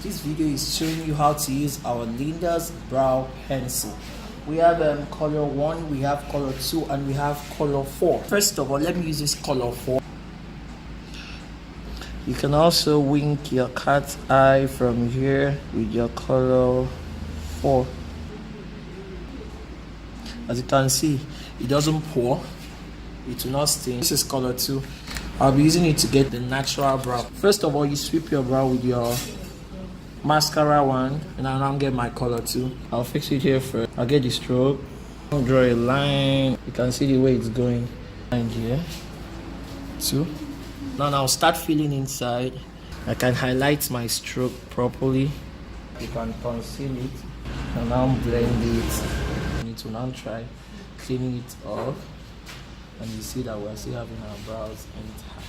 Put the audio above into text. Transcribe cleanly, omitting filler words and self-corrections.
This video is showing you how to use our Lindoirs brow pencil. We have color 1, we have color 2, and we have color 4. First of all, let me use this color 4. You can also wink your cat's eye from here with your color 4. As you can see, it doesn't pour, it will not stain. This is color 2. I'll be using it to get the natural brow. First of all, you sweep your brow with your mascara one, and I'll now get my color 2. I'll fix it here first. I'll get the stroke. I'll draw a line. You can see the way it's going. And here, 2. Now I'll start filling inside. I can highlight my stroke properly. You can conceal it, and now blend it. We need to now try cleaning it off, and you see that we're still having our brows intact.